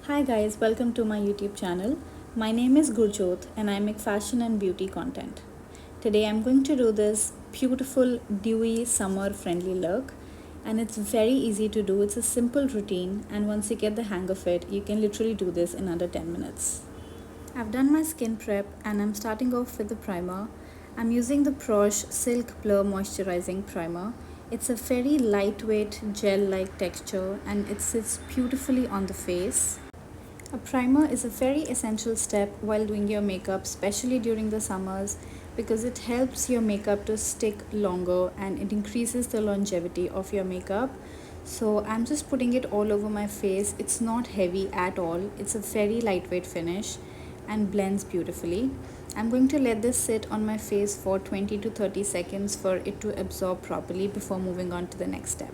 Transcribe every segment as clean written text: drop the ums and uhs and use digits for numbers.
Hi guys, welcome to my YouTube channel. My name is Gurjot and I make fashion and beauty content. Today I'm going to do this beautiful dewy summer friendly look, and it's very easy to do. It's a simple routine, and once you get the hang of it, you can literally do this in under 10 minutes. I've done my skin prep and I'm starting off with the primer. I'm using the Prosh Silk Blur Moisturizing Primer. It's a very lightweight gel-like texture and it sits beautifully on the face. A primer is a very essential step while doing your makeup, especially during the summers, because it helps your makeup to stick longer and it increases the longevity of your makeup. So I'm just putting it all over my face. It's not heavy at all. It's a very lightweight finish and blends beautifully. I'm going to let this sit on my face for 20 to 30 seconds for it to absorb properly before moving on to the next step.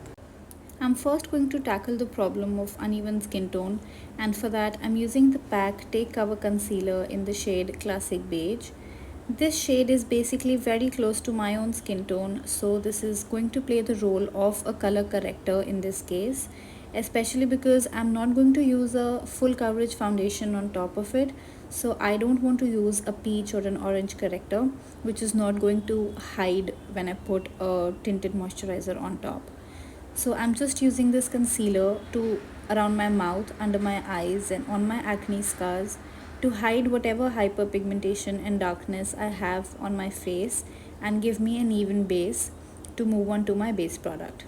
I'm first going to tackle the problem of uneven skin tone, and for that I'm using the PAC Take Cover Concealer in the shade Classic Beige. This shade is basically very close to my own skin tone, so this is going to play the role of a color corrector in this case, especially because I'm not going to use a full coverage foundation on top of it. So I don't want to use a peach or an orange corrector, which is not going to hide when I put a tinted moisturizer on top. So I'm just using this concealer to around my mouth, under my eyes and on my acne scars to hide whatever hyperpigmentation and darkness I have on my face and give me an even base to move on to my base product.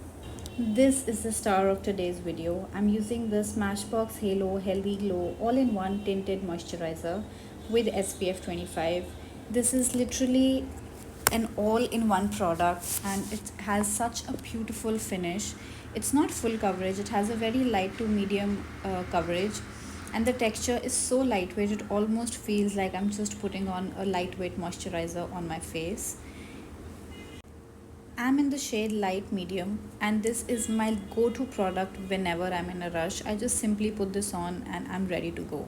This is the star of today's video. I'm using the Smashbox Halo Healthy Glow All-in-One Tinted Moisturizer with SPF 25. This is literally an all-in-one product and it has such a beautiful finish. It's not full coverage, it has a very light to medium coverage, and the texture is so lightweight it almost feels like I'm just putting on a lightweight moisturizer on my face. I'm in the shade light medium and this is my go-to product whenever I'm in a rush. I just simply put this on and I'm ready to go.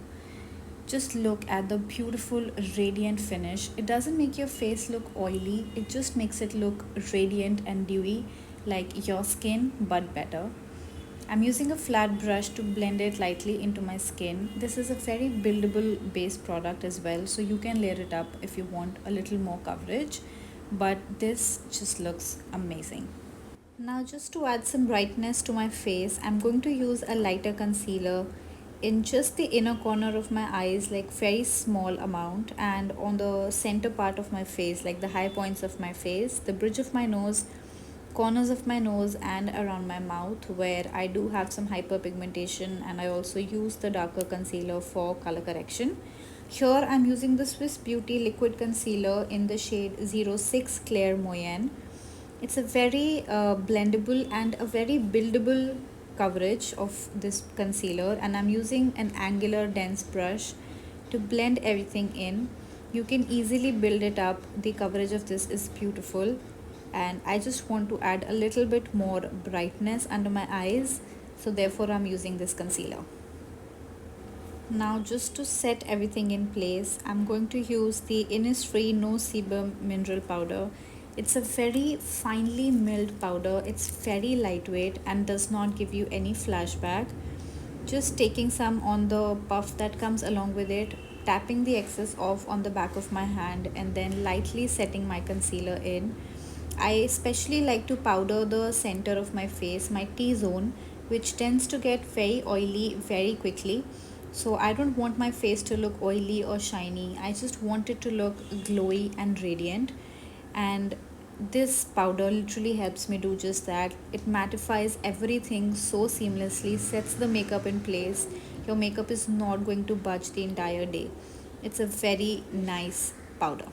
Just look at the beautiful radiant finish. It doesn't make your face look oily, it just makes it look radiant and dewy like your skin, but better. I'm using a flat brush to blend it lightly into my skin. This is a very buildable base product as well, so you can layer it up if you want a little more coverage, but this just looks amazing. Now just to add some brightness to my face, I'm going to use a lighter concealer in just the inner corner of my eyes, like very small amount, and on the center part of my face, like the high points of my face, the bridge of my nose, corners of my nose and around my mouth where I do have some hyperpigmentation, and I also use the darker concealer for color correction. Here I'm using the Swiss Beauty liquid concealer in the shade 06 Claire Moyenne. It's a very blendable and a very buildable coverage of this concealer, and I'm using an angular dense brush to blend everything in. You can easily build it up. The coverage of this is beautiful, and I just want to add a little bit more brightness under my eyes, so therefore I'm using this concealer. Now just to set everything in place, I'm going to use the Innisfree No Sebum Mineral Powder. It's a very finely milled powder. It's very lightweight and does not give you any flashback. Just taking some on the puff that comes along with it, tapping the excess off on the back of my hand and then lightly setting my concealer in. I especially like to powder the center of my face, my T-zone, which tends to get very oily very quickly. So I don't want my face to look oily or shiny. I just want it to look glowy and radiant. And this powder literally helps me do just that. It mattifies everything so seamlessly, sets the makeup in place. Your makeup is not going to budge the entire day. It's a very nice powder.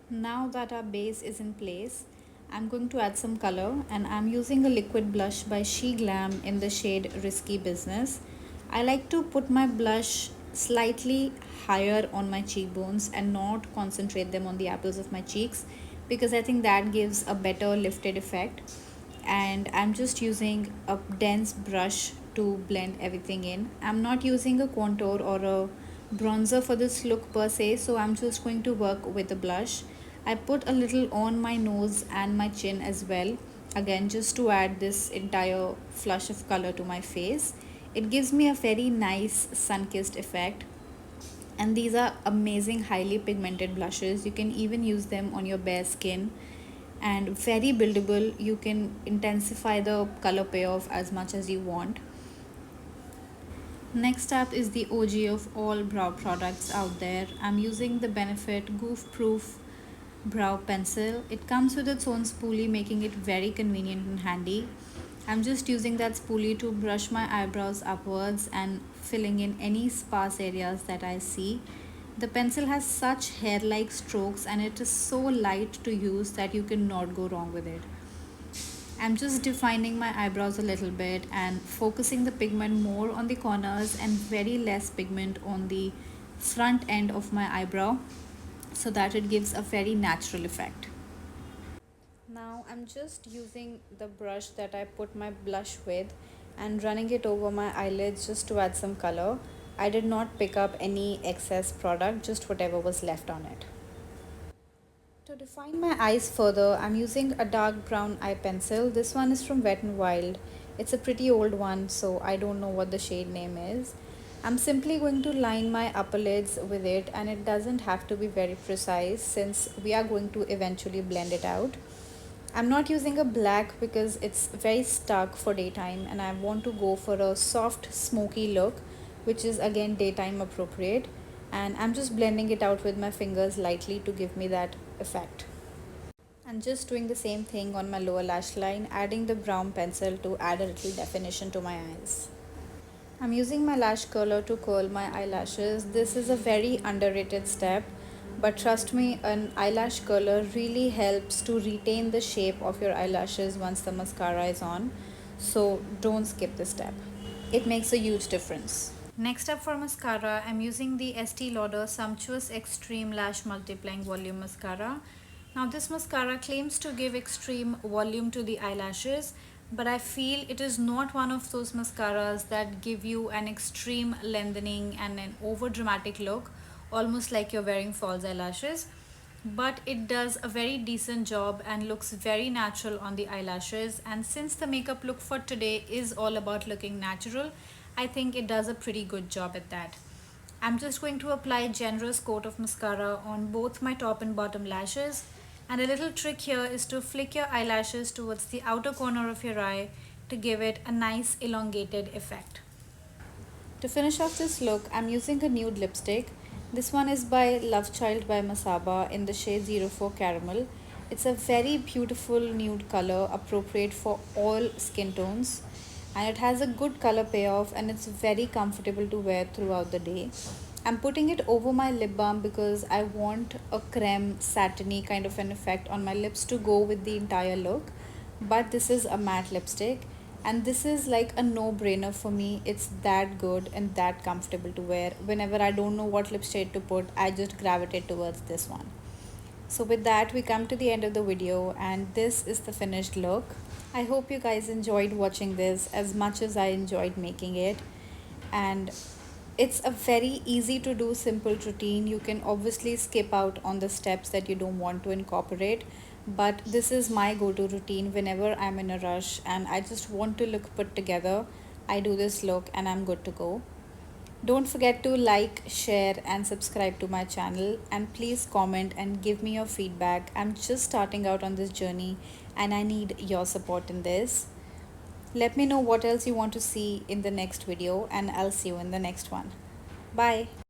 Now that our base is in place, I'm going to add some color, and I'm using a liquid blush by She Glam in the shade Risky Business. I like to put my blush slightly higher on my cheekbones and not concentrate them on the apples of my cheeks, because I think that gives a better lifted effect. And I'm just using a dense brush to blend everything in. I'm not using a contour or a bronzer for this look per se, so I'm just going to work with the blush. I put a little on my nose and my chin as well, again just to add this entire flush of color to my face. It gives me a very nice sun-kissed effect. And these are amazing highly pigmented blushes. You can even use them on your bare skin, and very buildable. You can intensify the color payoff as much as you want. Next up is the OG of all brow products out there. I'm using the Benefit Goof Proof brow pencil. It comes with its own spoolie, making it very convenient and handy. I'm just using that spoolie to brush my eyebrows upwards and filling in any sparse areas that I see. The pencil has such hair-like strokes and it is so light to use that you cannot go wrong with it. I'm just defining my eyebrows a little bit and focusing the pigment more on the corners and very less pigment on the front end of my eyebrow so that it gives a very natural effect. Now I'm just using the brush that I put my blush with and running it over my eyelids just to add some color. I did not pick up any excess product, just whatever was left on it. To define my eyes further, I'm using a dark brown eye pencil. This one is from Wet n Wild. It's a pretty old one, so I don't know what the shade name is. I'm simply going to line my upper lids with it, and it doesn't have to be very precise since we are going to eventually blend it out. I'm not using a black because it's very stark for daytime and I want to go for a soft smoky look, which is again daytime appropriate, and I'm just blending it out with my fingers lightly to give me that effect. I'm just doing the same thing on my lower lash line, adding the brown pencil to add a little definition to my eyes. I'm using my lash curler to curl my eyelashes. This is a very underrated step, but trust me, an eyelash curler really helps to retain the shape of your eyelashes once the mascara is on. So don't skip this step. It makes a huge difference. Next up for mascara, I'm using the Estee Lauder Sumptuous Extreme Lash Multiplying Volume Mascara. Now this mascara claims to give extreme volume to the eyelashes, but I feel it is not one of those mascaras that give you an extreme lengthening and an over dramatic look, almost like you're wearing false eyelashes. But it does a very decent job and looks very natural on the eyelashes. And since the makeup look for today is all about looking natural, I think it does a pretty good job at that. I'm just going to apply a generous coat of mascara on both my top and bottom lashes. And a little trick here is to flick your eyelashes towards the outer corner of your eye to give it a nice elongated effect. To finish off this look, I'm using a nude lipstick. This one is by Love Child by Masaba in the shade 04 Caramel. It's a very beautiful nude color, appropriate for all skin tones, and it has a good color payoff and it's very comfortable to wear throughout the day. I'm putting it over my lip balm because I want a creme satiny kind of an effect on my lips to go with the entire look. But this is a matte lipstick and this is like a no-brainer for me. It's that good and that comfortable to wear. Whenever I don't know what lip shade to put, I just gravitate towards this one. So with that, we come to the end of the video and this is the finished look. I hope you guys enjoyed watching this as much as I enjoyed making it. And it's a very easy to do simple routine. You can obviously skip out on the steps that you don't want to incorporate, but this is my go-to routine whenever I'm in a rush and I just want to look put together. I do this look and I'm good to go. Don't forget to like, share and subscribe to my channel, and please comment and give me your feedback. I'm just starting out on this journey and I need your support in this. Let me know what else you want to see in the next video and I'll see you in the next one. Bye.